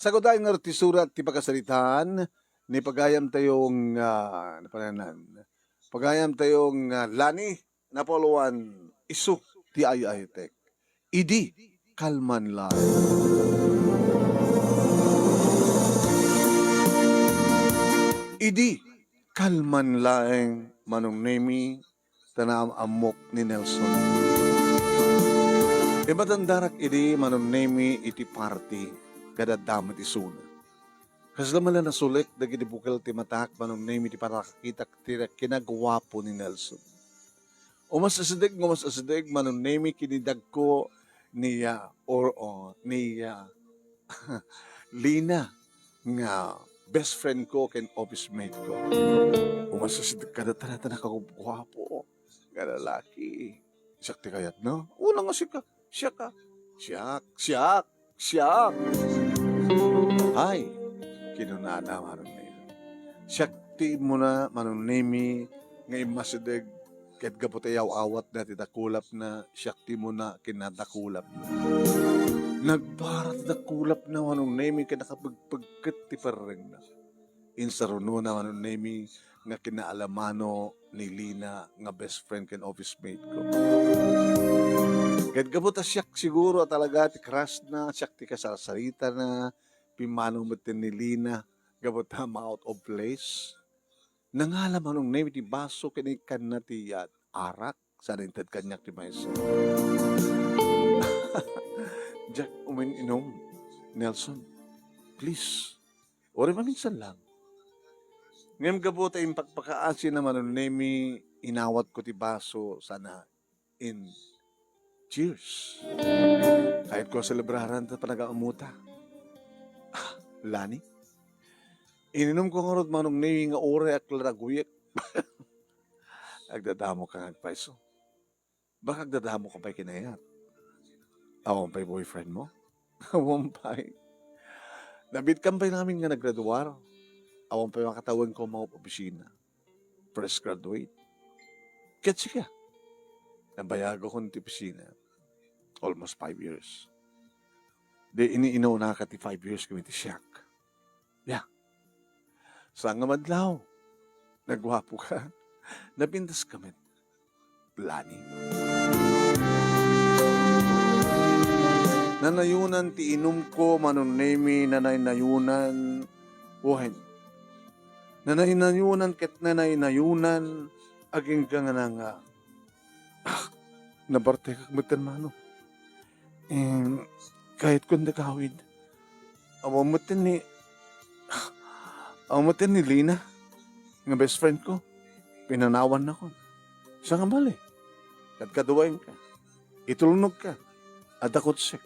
Sagudayan nga ti surat ti pagkasalitaan, ni pagayam tayong, pagayam tayong lani, napoluan, isuk ti ayayetek. Idi, kalman lang. Idi, kalman laeng manong nemi, tanam amok ni Nelson. Ibatandarak idi manong nemi iti party, kadadamit isuna. Kasama na nasulik, dagiti bukal ti matak, manong nemi ti parakakita kinagwapo ni Nelson. Umas asidig, manong nemi kinidag ko niya, niya, Lina, nga best friend ko ken office mate ko. Umas asidig kada tanata nakagwapo, nga lalaki. Siyak ti kayat, no? Una nga siya ka. Siyak. Ay, kinunana manong nemi. Siyakti mo na manong nemi, nga imasidig, ket gaputayaw awat na titakulap na siyakti mo na kinatakulap na. Nagbarat na kulap na manong nemi kinakapagpagkat ti pareng na. Insaruno na manong nemi nga kinaalamano ni Lina nga best friend ken office mate ko. Ket gabuta siyak siguro talaga ti crush na siyak ti kasasarita na pimano mo ni Lina gabuta ma-out of place. Nangala manong nemi ti baso kinikan na ti arak sa rinted kanyak ti maestro. Jack, uminom. Nelson, please. Ori maminsan lang. Ngayon gabuta yung pagpakaasin naman ng nemi, inawat ko ti baso sana in cheers. Kahit ko celebraran ta panag-aamuta. Lani? Ininom ko nga rod manong nemi nga ore at laraguyek. Agdadamo ka ngagpaiso. Baka agdadamo ka pa'y kinayat. Awang pa'y boyfriend mo? Awang pa'y. Nabit kampay namin nga naggraduar. Awang pa'y makatawan ko mga opisina. Fresh graduate. Ketsi ka. Nabayago ko ng opisina. Almost 5 years. Di iniinaw na ka ti 5 years kami ti siyak. Yeah. Saan nga madlaw? Nagwapo ka. Napintas kami. Lani. Nanayunan ti inum ko manon nemi nanay-nayunan uhen. Nanay-nayunan ket nanay-nayunan aging ka nga nga nabarte kag matan mano. Kahit kung nakawid awamutin ni Lina nga best friend ko pinanawan na ko. Siya nga mali. Kaduwain ka. Itulnog ka. Adakot siya.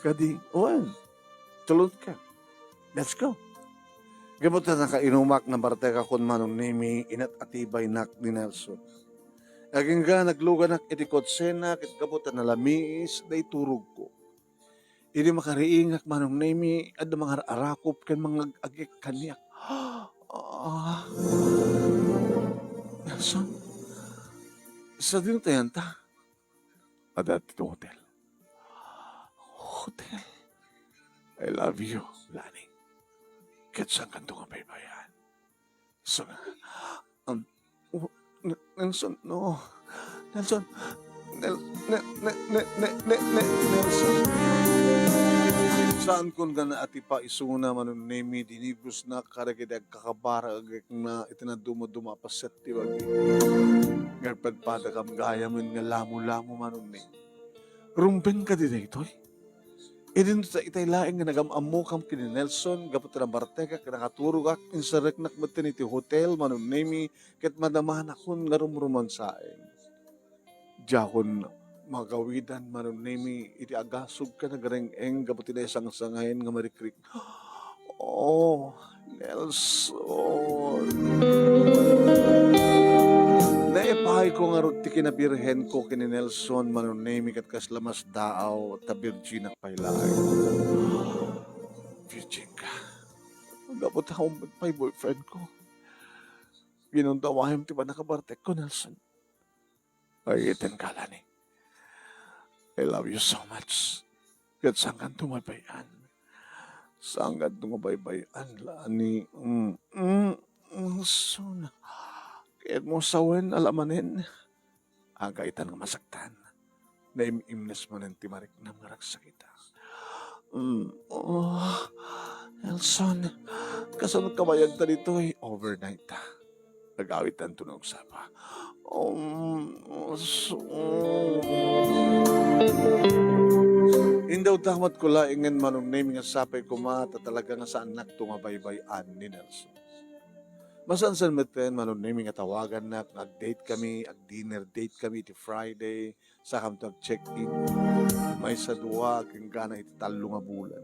Kadi, tulod ka. Let's go. Gamot na nakainumak na barteka kun manong nemi inat atibay nak ni Nelson. Aging ga nagluga nak itikot sena kit gamot na lamiis na iturog ko. Ini makariingak manong nemi at mga arakop kan mga agik kanyak. Nelson, sa din tayan ta? Adat ito hotel. Hotel. I love you, Lani. Ketsang kanto nga baybayan. So, Nelson, no. Nelson. Nelson. Saan kun gana ati pa isuna manong nemi dinibus na karagidag kakabara agak na itinaduma-duma pa set ti wagi. Ngarpadpada kam gaya man nga lamo-lamo manong nemi. Rumpen ka din ito eh. Idin sa itay laing nga nagamamu kam kini Nelson, gapot na barteka, nakaturo ka, insarek nakmatin iti hotel, manong nemi, ket madamahan akon nga rumruman sain. Diyakon magawidan, manong nemi, iti agasog ka nagareng-eng, gapot na isang sangayin nga marikrik. Oh, Nelson. Naipahay ko nga rod ti kinabirhen ko kini Nelson manong nemi kat kaslamas daaw ta virgin ak pailay. Virgin ka. Magabot akong may boyfriend ko. Ginundawayam ti ba nakabartek ko, Nelson? Ay, iten ka, Lani. I love you so much. Kat saan kang tumabayan. Sangad nga baybayan lani. So na. Kahit mo sawen alamanin. Ang kaitan nga masaktan. Naimimnas mo ng timarik na maragsakita. Nelson, kasunod kabayag ta dito overnight ta. Nag-awit ang tunog sapa. Indaw tamat ko laingan manong name nga sapay ko mata talaga nga sa anak to nga baybayan ni Nelson. Masansan meten manong name nga tawagan na nag-date kami, ag-dinner date kami iti Friday, sa kam to check-in. May sa duwa, king gana iti talo nga bulan.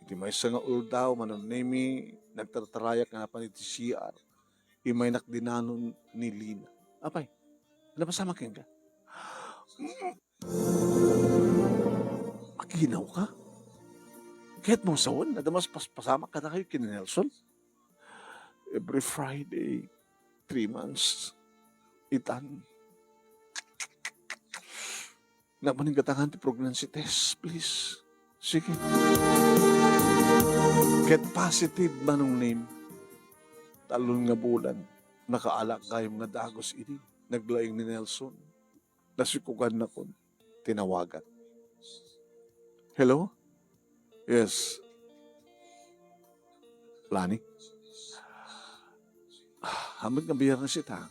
Iti may sa nga uldaw manong name nagtatarayak nga napan iti CR. Imay nakdinanon ni Lina. Apay, napasama king ka? Maginaw ka? Kahit mo sawon, nadamas pasama ka na kayo kina Nelson? Every Friday, 3 months, itan. Napaning katangan ti pregnancy test, please. Sige. Get positive manong name. Talon nga bulan, nakaalak kayong nga dagos ini. Naglaing ni Nelson. Nasikugan na kon. Tinawagan. Hello? Yes. Lani? Hamad nga biyang sita.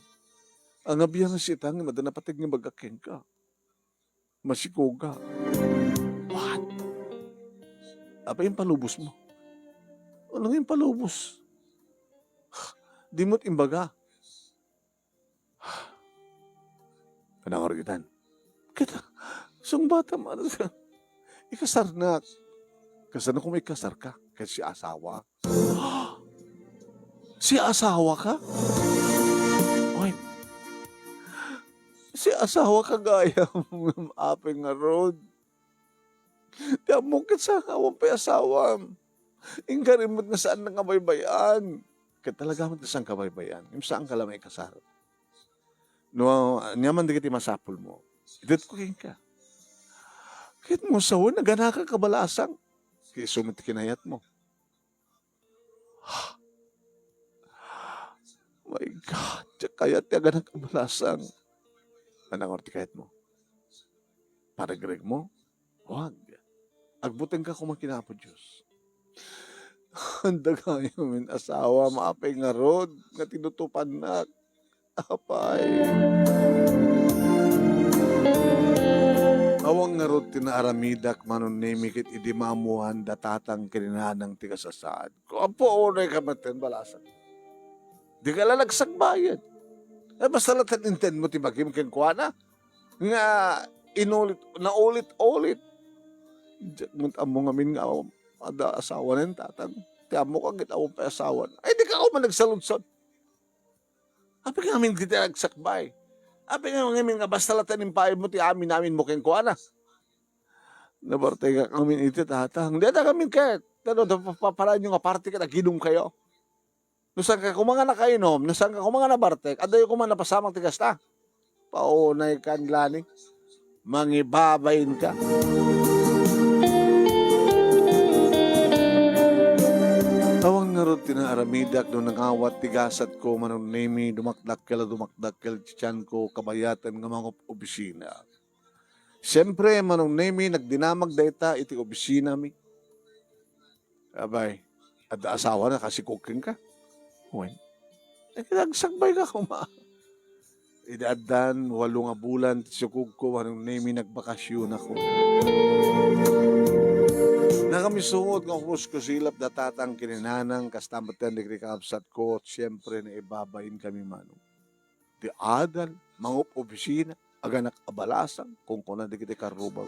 Ang nga biyang sita nga madanapatig nga bagakin ka. Masikuga. What? Apa yung palubos mo? Ano yung palubos? Di mo't imbaga. Kanang origitan. Kita, sung bata man. Ikasar na. Kasar na kung may kasar ka. Kasi si asawa. Si asawa ka? Oy. Si asawa ka gaya ng apeng nga road. Tiyan mo sa awang pa asawa. Ingkarimot na saan na nga baybayan. Kaya talaga mo saan ka baybayan. Yung saan ka lang may kasar. No, nyaman di kiti masapul mo. Idit ko ka. Kahit mo sawon, nagana ka kabalasang. Kaya sumit kinayat mo. My God, kaya tiyaga ng kabalasang. Anang orti kahit mo? Paragreg mo? Huwag. Agbutin ka kumakina po Diyos. Handa kayo min asawa, maapay nga rod, nga tinutupan na. Apay. Awang nga rod tinaaramidak manon nemikit idi maamuhan datatang kininanang tigasasaad. Kung apo unay ka matin balasan. Di ka lalagsak bayad. Basta latan inten mo tibagim ken kuana. Nga naulit-ulit. Muntam mo ngamin nga ada asawa ng tatang. Tiyan mo kang gitawang pa asawan. Ay di ka ako man nagsaludsod. Api nga amin kita nagsakbay. Api nga ngamin nga basta latan impay mo ti amin namin mo ken kuana. Nabartay ka kami iti tatang. Di ata kami ket. Tano, paparaan nyo nga party ka, naginong kayo. Nusan ka kumanga na kainom, nusan ka kumanga na bartek, aday ko man napasamang tigas na. Paunay kan lani. Mangibabayin ka. Awang nga ron tinaaramidak no nangawat tigasat ko manong nemi dumakdak tiyan ko kabayatan nga mga opisina. Siyempre manong nemi nagdinamag dayta iti opisina mi. Abay, at asawa na kasi cooking ka. When? Nagsagbay ka kuma. Idaadan, 8 nga bulan, sukog ko, anong nemi nagbakasyon ako. Nakamisuot nga hus ko silap datatang kininanang kastamatan di kakabsat ko, siyempre na ibabayin kami manong. Di adal, mga opisina, aganak abalasan, kung kuna di kita karubang.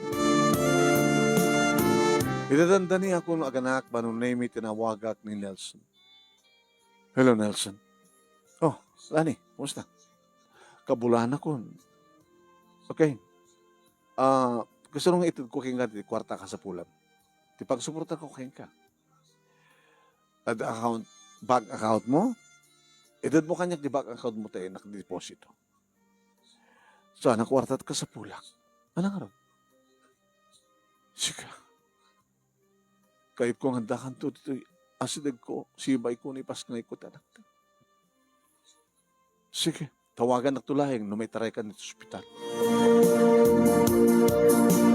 Idadandani ako ng aganak, manong nemi tinawagak ni Nelson. Hello, Nelson. Oh, Lani, kumusta? Kabulan ako. Okay. Gusto nung itid ko kinga di kwarta ka sa pulang. Di pagsuporta ko kinga. At bank account mo, itid mo kanya di bank account mo tayo nakadeposito. So, nakwartat ka sa pulang. Anong araw? Sige. Kahit kung handakan to, dito, asidag ko, sibay ko ni pas ngay ko tanak. Sige, tawagan na tulayang no may taray ka nito ospital.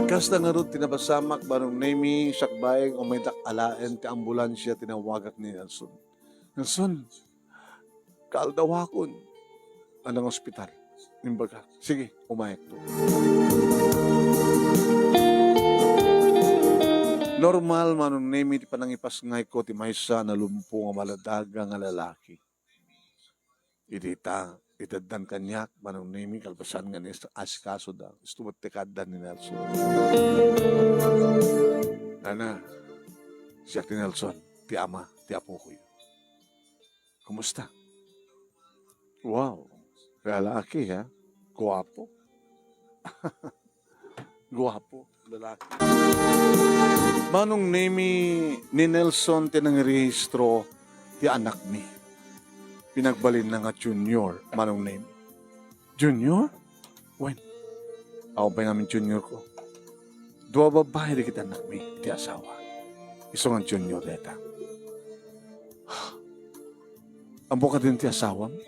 Kasta nga ron tinabasamak barong nemi sakbayang o may dakalaen ti ambulansya tinawagak ni Nelson. Nelson, kaaldawakon. Anong ospital? Nimbaga, sige, umayag to. Normal manong nemi ti panangipas ngay ko ti maysa na lumpo nga maladaga nga lalaki. Idita, itaddan kanyak manong nemi kalpasan nga ni asikaso da. Istumat tikadan ni Nelson. Nana, siya ti Nelson, ti ama, ti apo ko yun. Kumusta? Wow, lalaki ha? Guwapo. Guwapo, lalaki. Manong nemi ni Nelson tinangrehistro ti anak mi. Pinagbalin na nga junior, manong nemi. Junior? When? Ako pa namin junior ko. Dua babae di kita anak mi, ti asawa. Isang ang junior deta. Ambo ka din ti asawa mi?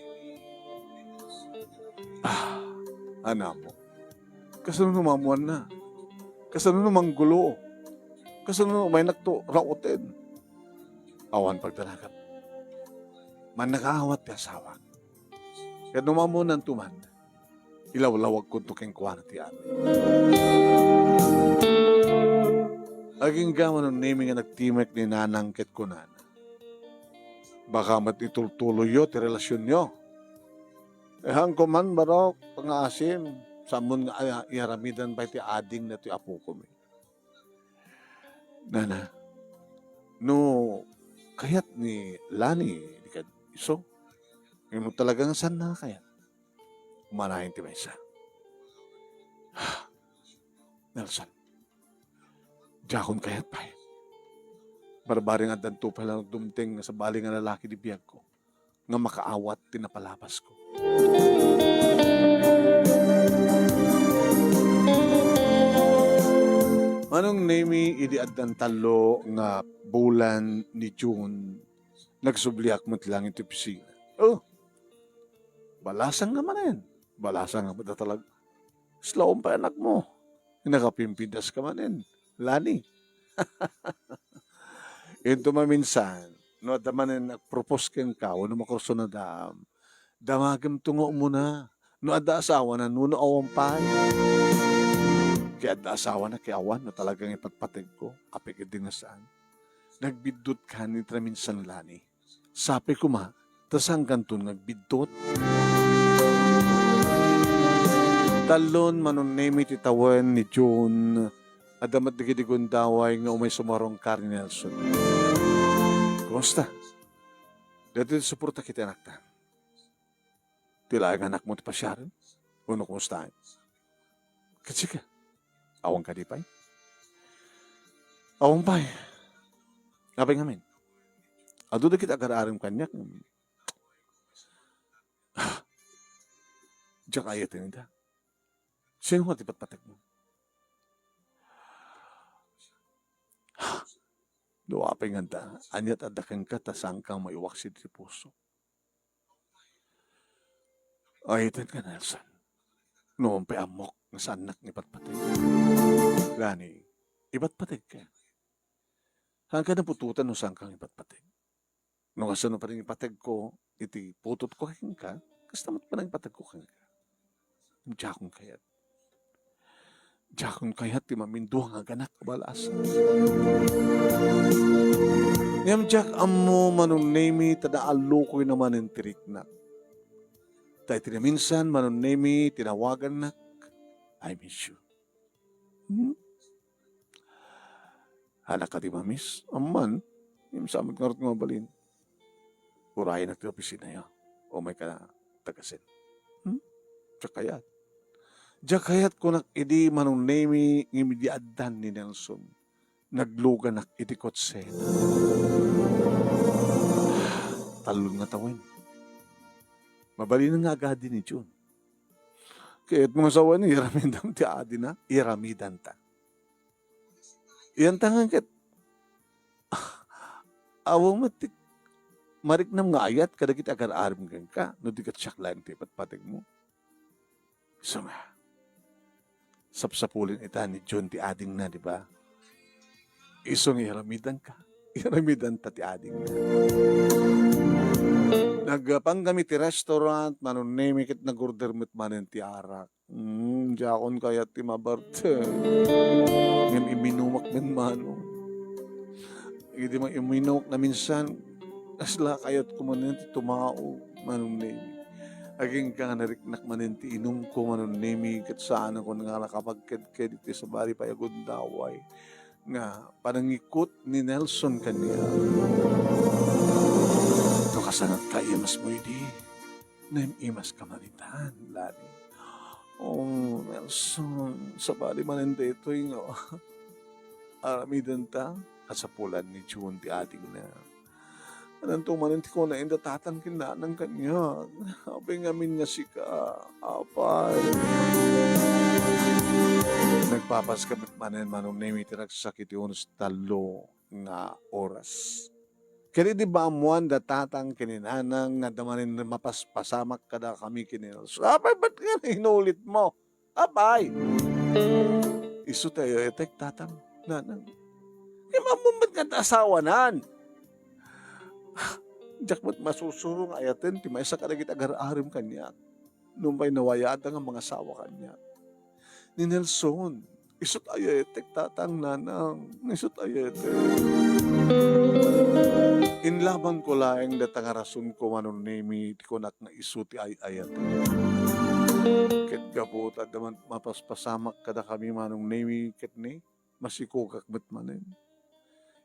Anak mo. Kasano numamuan na? Kasano namang gulo? Kasano may nagto rautin? Awan pagdalagat. Man nakahawat ti asawa. Kaya numamunan tuman. Ilawlawag ko tuking kuha na ti amin. Aging gaman ng naming nga nagtimek ni nanang ket ko nana. Baka matitultuloy yo ti relasyon nyo. Hang kuman barok, pang-asim, samon nga iaramidan pa iti ading na iti apo ko. Nana, no, kayat ni Lani, di ka iso, mo talagang saan na kayat? Umanahin ti Maysa. Nelson, jakon kayat pa. Barbaring at danto pa lang dumting sa baling nga lalaki di biyag ko, nga makaawat tinapalapas ko. Manong nemi idi addan talo nga bulan ni June nagsubliak mo lang iti opisina. Oh, balasang naman yan. Balasang naman na talaga. Slawang pa anak mo. Nakapimpindas ka man yan. Lani. Ito maminsan, no, adaman nag-propose kang kao, no makurso na damagam tungo mo na. No, ada asawa na, nuno awang pa. Kaya ada asawa na, kaya awan, no, talagang ipatpatid ko. Apik din na saan. Nagbidot ka ni traminsan Lani. Sabi ko ma, tasang ganto nagbidot. Talon manon name itatawan ni June, adamat digidigon daway nga umay sumarong ka ni Nelson. Kumusta? Dito suporta kita anak ta. Tila ang anak mo ti pasyaran? Uno kumusta? Kasi ka, awang ka di pa'y? Awang pa'y. Kapay ngamin. Ado na kita agararim kanyak. Diyak ayatin nila. Sino nga tipat-patak mo? Luwapay nga da, anyat adakang katasang kang maiwak si puso. Ayatin ka, Nelson. Noong pa amok na sa anak ni patpatig. Lani, ipatpatig ka. Saan ka napututan no saan kang ipatpatig? Nung asano pa rin ipatig ko, iti putot ko kang ka, kastamat pa nang ipatag ko kang ka. Diyakong kayat. Diyakong kayat, ti maminduang aganak balas. Ngam Jack, amo manong nemi, tada alo ko'y naman yung tirik na. Dahil tinaminsan, manong nemi, tinawagan na, I miss you. Hanak ka di mamis, aman, yung samad nga rin mabalin. Urahin na ito opisina yun. O may ka tagasin. Tsakayat. Jakayat ko nak idi manong nemi ngimidi addan ni Nelson. Nagluga nak iti kotsena. Talon nga tawin. Mabali na nga agad ni June. Kaya't mga sawa ni iramidan ti adi na, iramidan ta. Iyan tangan ket, Awo matik mariknam nga ayat kadagit agar arim ka no di kat siyak lang ti patpatig mo. So nga, sapsapulin ita ni John ti ading na, di ba? Isong iramidan ka. Iramidan ta ti ading na. Nagpanggamit ti restaurant, manunemi kit nag-order mit manen ti arak. Diakon kaya ti mabarte. Ngayon iminumak min mano. Hindi mo iminumak na minsan, asla kayat kumanin ti tumao, manunemi. Aging ka nga nariknak manin ti inum ko manunemi kat saan ako nga nakapagked-ked iti sa bari payagundaway. Nga panangikot ni Nelson kanya. No kasanat ka imas mo hindi. Imas ka manitan, lani. Oh, Nelson, sa bali manende ito yung aramidan ta at sa pulan ni June ti ating na. Anong tumaninti ko na inda tatangkin na ng kanya. Abay ngamin nga si ka, apay. Nagpapaskamit manen manong nemi tiragsakit yun sa talo nga oras. Kaya di ba amuan da tatang kininanang nga damanin mapaspasamak kada kami kinilso. Apay, ba't nga inulit mo? Apay! Isu tayo etek tatang nanang. Kaya mamumad ka asawa nan. Jakmat masusurong ayaten, ti may sa kadagit agar-arim kanya. Nung may nawayada nga mga sawa kanya. Ni Nelson, isut ayatek tatang nanang, isut ayatek. Inlaban ko laeng datang rason ko manon nemi ti konak na isuti ay ayatek. Ket gabuta daman mapaspasamak kada kami manong nemi ket ni masikukak bet manen.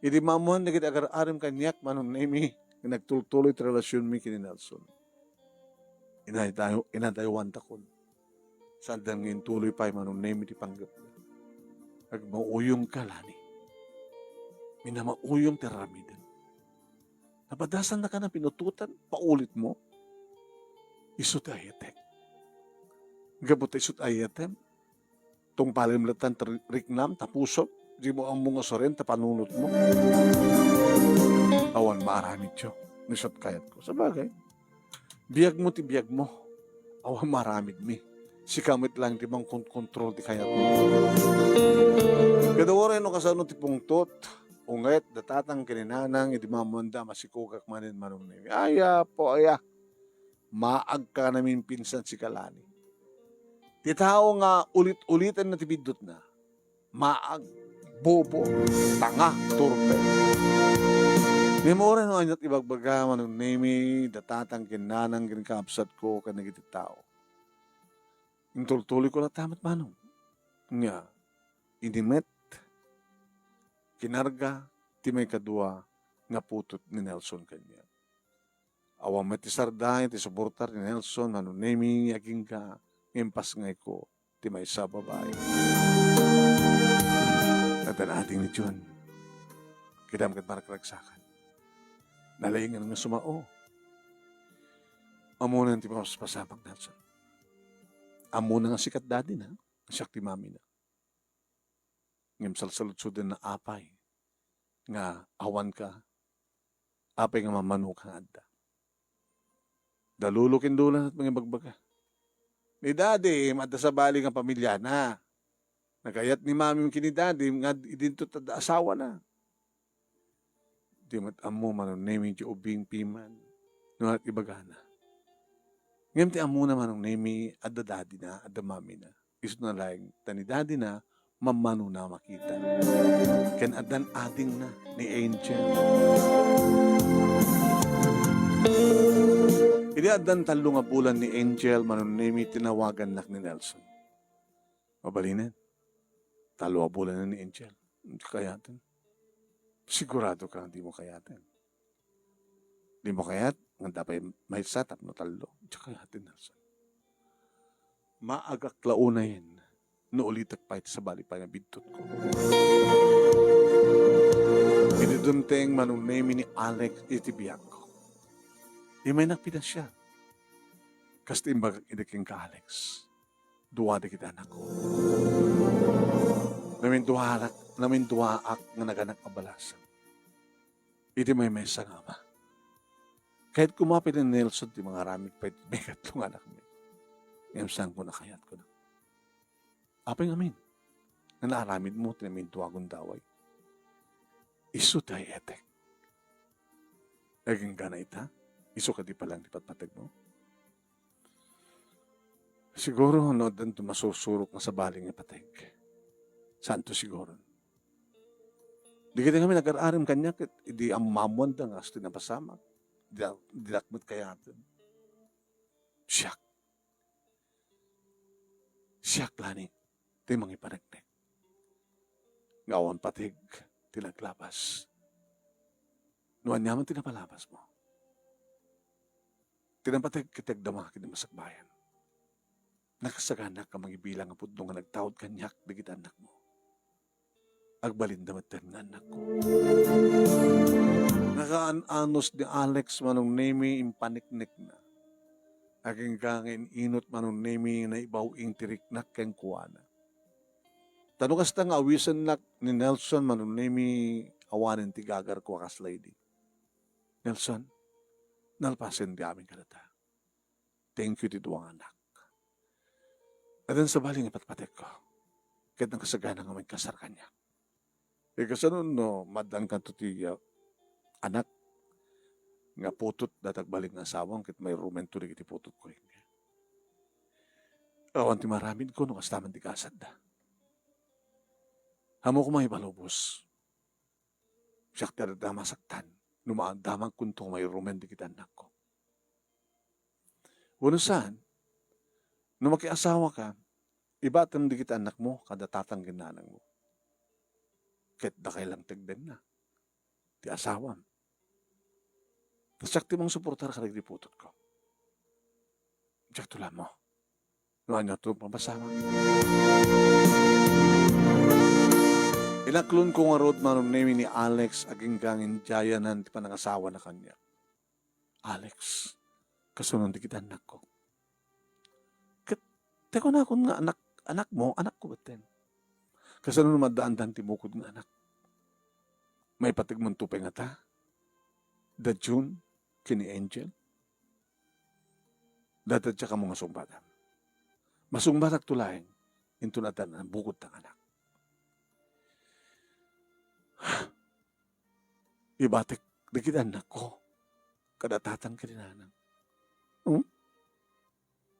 Idi mamuhan na kita agar-arim kanyak manong nemi nagtultuloy ti relasyon mi kini Nelson. Inadayawan takon. Sandan ngin tuloy pa manong nemi ti panggap na. Ag mauyong kalani. Minamauyong ti ramidan. Napadasan na ka na pinututan, paulit mo. Isut ayatek. Gabot isut ayatem. Tung palimlatan riknam, tapusot. Di mo ang mga soren, tapanunot mo. Awan maaramid siya. Nisot kayat ko. Sabagay, biyag mo ti biyag mo. Awan maramid mi. Si kamit lang ti bang kontrol ti kayat mo. Kadawara no kasano ti pungtot. Ungayat datatang kininanang iti mamanda masikukak manin manong nemi. Aya po aya. Maag ka namin pinsan si Kalani. Ti tao nga ulit-ulitan na tibidot na. Maag, bobo, tanga, turpe. Di mo rin no anyat ibagbaga manong nemi datatang kinanang kinikapsat ko kanagiti tao. Intultuloy ko na tamat manong. Nga, inimet kinarga, ti may kadua, nga putot ni Nelson kanya. Awang may ti sardahin, ti suportar ni Nelson, ano nemi, aging ka, impas ngay ko, ti may sa babae. At ang ating ni John, kidam kat marakragsakan. Nalaingan nga sumao. Amunan ti pasapak Nelson. Amunan nga sikat dadi na, siyak ti mami na. Ngem salsalutsudan na apay nga awan ka apay nga mamanok nga adda. Dalulukin dulan at mga bagbaga. Ni daddy, madda sa bali nga pamilya na. Nagayat ni mami kini daddy, nga idinto tada asawa na. Di mat amo manon nemi ti ubing piman. No at ibagana. Ngem ti amo na manong nemi adda daddy na, adda mami na. Isu na laing tani daddy na, mamano na makita. Ken adan ading na ni Angel. Idi adan talo nga bulan ni Angel manunemi tinawagan nak ni Nelson. Mabalinen. Talo nga bulan na ni Angel. Hindi kayatin. Sigurado ka hindi mo kayatin. Hindi mo kayat, nga dapat may satap no talo. Hindi kayatin Nelson. Maagak launayin no ulitak pa ito sa bali pa nga bidtot ko. Inidunteng manong name ni Alex itibiyak ko. Di may nakpitan siya. Kasi imbagak idiking ka Alex. Duwada kita anak ko. Namin duwaak nga naganak abalasan. iti may mesa nga ama. Kahit kumapit ni Nelson, di mga ramig pa iti may katlong anak mo. Ngayon saan ko na kayat ko na. Apay amin. Na naaramid mo, tinaminto akong daway. Isu tayo etek. Naging gana ita. Isu ka di palang di patpatag mo. Siguro, no, dan masusurok na sa baling nga patag. Saan to siguro? Di kita kami nag-ararim kanya, hindi ang mamuan da nga, na pasama. Dilakmit kaya atin. Siyak. Siyak lani. Ito yung mga ipanagnek. Ngawan patig, tinaglabas. Nuan yaman tinapalabas mo. Tinapatig kitag damakin ng masakbayan. Nakasaganak ka magibilang ang pudno nga nagtawad kanyak, digit anak mo. Agbalindamat ng anak ko. Nakaan-anos ni Alex manong nemi impaniknik na. Aking kangin inot manong nemi na ibawing tiriknak keng kuwana. Tanong kasta nga awisan nak ni Nelson manong nemi awanin ti gagar ko akas lady. Nelson, nalpasin di amin kalata. Thank you ti duwang anak. At sa baling ipatpatek ko, kahit nang kasagana nga may kasar kanya. Kasanon no, madan ka to ti anak nga putot datag balik nga asawang kit may rumento rin iti putot ko. Awan ti maramid ko no kastaman ti kasad da. Hamo ko may balubos. Siyak ti da masaktan. Numaan damang kuntong may rumento kita anak ko. Wano saan? No makiasawa ka, iba at di kita anak mo, kada tatang ginanang mo. Kahit da kailang tigden na. Ti asawam. Siyak ti mong suportar ka rin putot ko. Siyak tula mo. Nuhan niya itong pamasama. Inaklon ko nga road manong name ni Alex aging gangin jayanan ti panangasawa na kanya. Alex, kasunod di kita anak ko. Teko na akong nga anak mo, anak ko batin. Kasunod madaan-daan ti bukod nga anak. May patigmon tupay nga ta. Da June, kini Angel. Datad siya ka mga sumbadan. Masumbadak tulaing, into natan ang bukod ng anak. Ibatik, dikit anak ko. Kadatatang kininanang.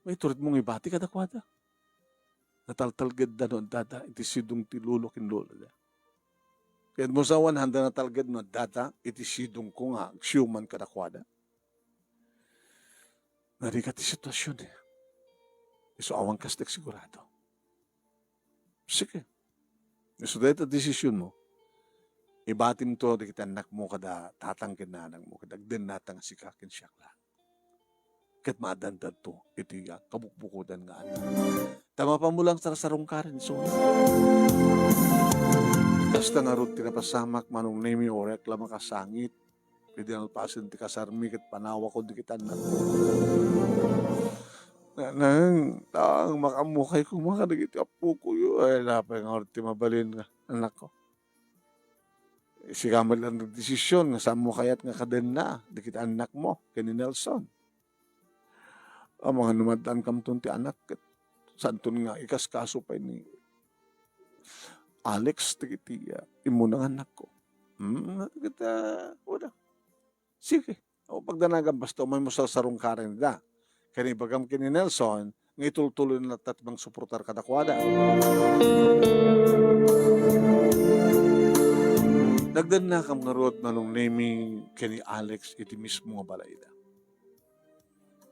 May turid mong ibati kada kwada. Nataltalgad da noon data, iti sidong ti lulo kin lolo da. Kaya mo sa 100 natalgad no data, iti sidong ko nga, siuman kada kwada. Narigat ti sitwasyon eh. Iso awang kastek sigurado. Sige. Iso dahil desisyon mo, ibatim to, di kita anak mo kada tatang kinanang mo, kada agden natang sikakin siya lang. Kat maadandad to, iti kabukbukudan nga anak. Tama pa mo lang sarasarong ka rin, so. Kasta nga rin tinapasamak manong nemi o reklama ka sangit. Pwede nalpasin ti kasarmi kat panawa ko di kita anak. Nang makamukay ko makadagiti apo ko yun. Ay, lapay nga rin mabalin nga anak ko. Sikamad lang ng desisyon nga saan mo kaya't nga kaden na. Di kita anak mo, kani Nelson. Ang mga numadaan kamton ti anak kat santun nga ikas kaso pa ni Alex ti imunang anak ko. Kita, wala. Sige. O pagdanagan basta may musasarong ka rin da. Kani bagam kini Nelson, nga itultuloy na tatbang suportar kadakwada. Nagdan na kam nga road manong naming kini Alex iti mismo nga balayda.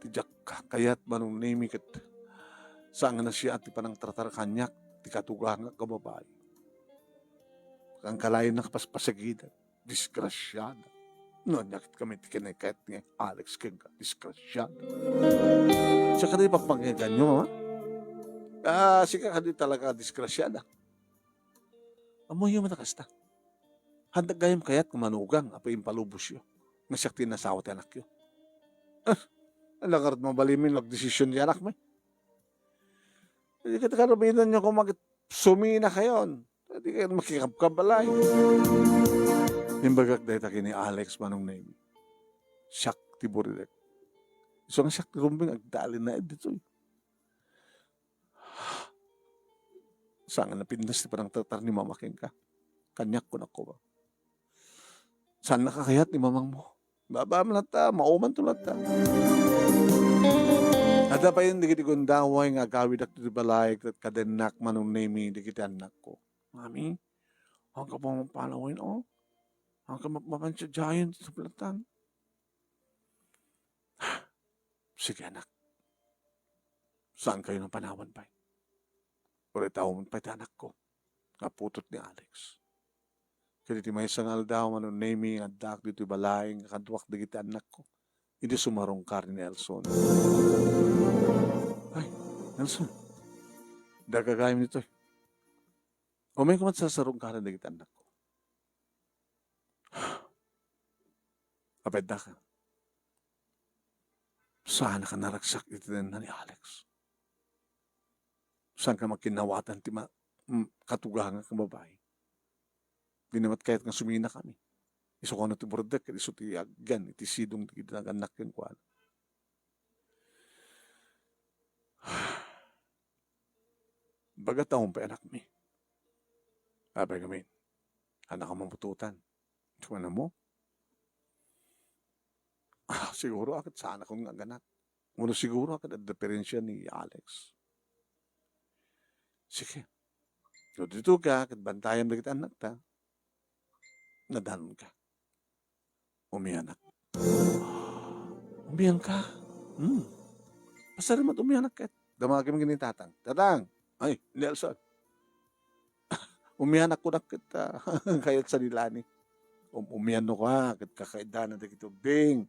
Tijak kayat manong name kat saan na siya at panang tratar kanyak ti katugang nga kababay. Ang kalayan na kapaspasagidan, disgrasyada. No, nyakit kami ti kinakayat ni Alex Kenga, disgrasyada. Siya ka di papangyagan nyo, ha? Siya ka di talaga disgrasyada. Amoy yung matakasta. Handag gayam kayat kumanugang, apo yung palubos yun. Nga siya tinasawa ti anak yun. Alangarad mabalimin, nag-desisyon di anak mo. Hindi kita karamihan nyo kung sumina kayo. Hindi kayo makikapkabalay. Imbagak dahil taki ni Alex manong name. Siyak ti buridek. So nga siyak ti rumbing agdalin na dito. Saan nga napindas ti parang tatar ni mamaking ka. Kanyak ko na ko ba. Saan nakakayat ni mamang mo? Baba man ta, mauman tulat ta. Ada pa yun, di kiti kundaway nga gawid ak ti balay, kadenak manong name, di kiti anak ko. Mami, ang ka pang palawin, oh. Ang ka mapansya giant sa platan. Sige anak, saan kayo ng panawan pa? Ulit tawon pa iti anak ko. Naputot ni Alex. Kaya ti may sangal daw manong name, adak dito balay, kadwak di kiti anak ko. Hindi sumarong ka ni Nelson. Ay, Nelson, dagagayim nito eh. O may kumat sasarong ka rin dagit anak ko. Apeda ka. Saan ka naragsak ito na ni Alex? Saan ka makinawatan ti katugangan kang babae? Di namat kahit nga sumina kami. Iso ko na ti bordek, iso ti agyan, iti sidong ti anak yung kuwan. Baga taong pa anak mi. Abay kami, anak ka mamututan. Kung ano mo? Siguro akit sana kong aganak. Muna siguro akit at diferensya ni Alex. Sige. So dito ka, akit bantayan na kita anak ta. Nadanon ka. Umiyanak. Umiyan ka? Pasari mat umiyanak ka. Damagin mo ganyan tatang. Tatang! Ay, Nelson. Umiyanak ko na kita. Kayat sa nilani. Umiyan no ka. Kat kakaidanan na dagito bing.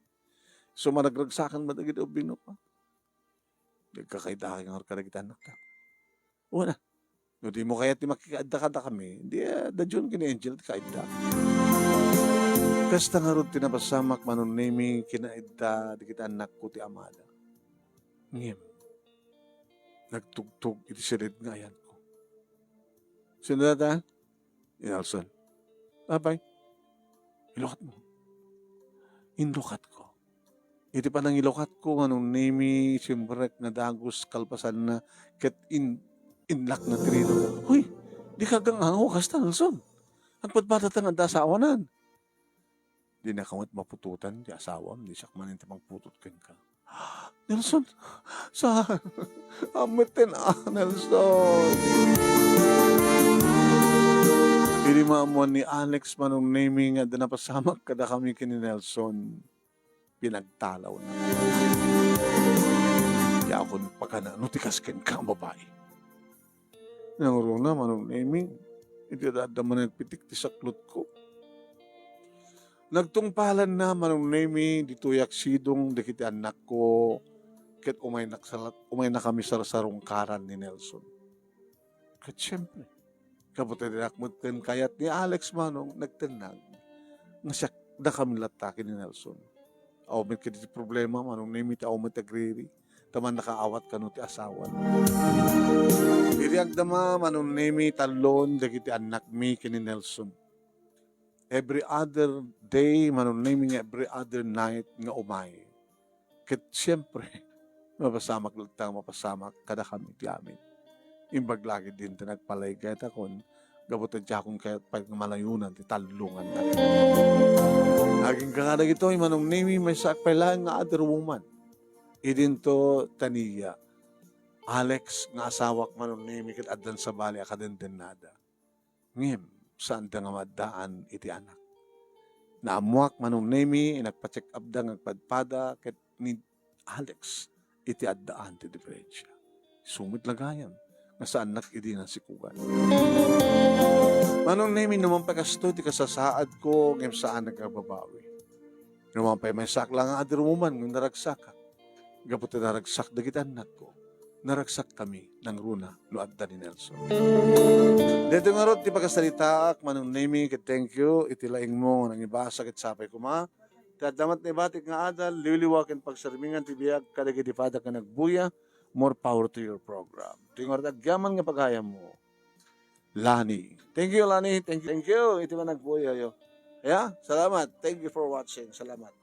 So managragsakan mo dagito bing no ka. Nagkakaidahan nga ka dagito anak ka. Una. No di mo kaya ti makikaada kami. Hindi dadyon kini Angel kaida. Kasta nga ron tinapasamak manon nemi kinaida di kita anak ko ti amada. Ngem. Nagtugtog iti silid nga ayan ko. Sinadata? Nelson. Abay. Ilokat mo. Inlokat ko. Iti pa nang ilokat ko anong nemi simbrek na dagos kalpasan na ket inlak na trino. Huy, di kagang hango kasta Nelson. Ang patpatatan ang dasawanan. Di na kamot mapututan, di asawam, di siya maninti pangputot ken ka. Nelson, saan? Amitin Nelson. Hindi maamuan ni Alex manong naming at napasamak kada kami kini Nelson. Pinagtalaw na. Di ako pagkana, nutikas ken ka babae. Nangurong na manong naming, iti dadaman nagpitik ti saklot ko. Nagtungpalan na manong nemi dituyak sidong dikiti anak ko ket umay na kami sarong karan ni Nelson. Ket siyempre, kabuti dinakmutin kayat ni Alex manong nagtenag nga siya da kami latakin ni Nelson. Awit kiti problema manong nemi ti awit agriri taman nakaawat kanu ti asawan. Iriag dama manong nemi talon dagiti anak mi kini Nelson. Every other day, manunaming every other night nga umay. Ket siyempre, mapasamak lagtang mapasamak kada kami ti amin. Imbag lagi din ta nagpalay kahit akon, gabutan siya akong kahit pagmalayunan ti talungan na. Aging kakadag ito, manunaming may sakpailan nga other woman. Idin to taniya. Alex nga asawak manunaming ket addan sa bali akadenden nada. Ngem, saan da nga maddaan iti anak. Naamuak manong nemi, nagpa-check up da nagpadpada, ket ni Alex, iti addaan ti diferensya. Sumit lagayan, nga saan iti nga sikugan. Manong nemi, naman pagkasto, ti kasasaad ko, ngem saan nagkababawi. Naman pa may sakla nga adir mo man, ng naragsak. Gaputi naragsak, dagit anak ko. Naragsak kami ng runa no adda ni Nelson. Dito nga ron, ti pagkasalita, manong nemi, ket thank you, itilaing mo, nang ibasa, ket sapay ko ma. Tadamat na ibatik nga adal, liwliwakin pagsarmingan, tibiyag, kadagitipada ka nagbuya, more power to your program. Tingor at gaman nga paghayam mo. Lani. Thank you, Lani. Thank you. Iti man nagbuya yo. Yeah, salamat. Thank you for watching. Salamat.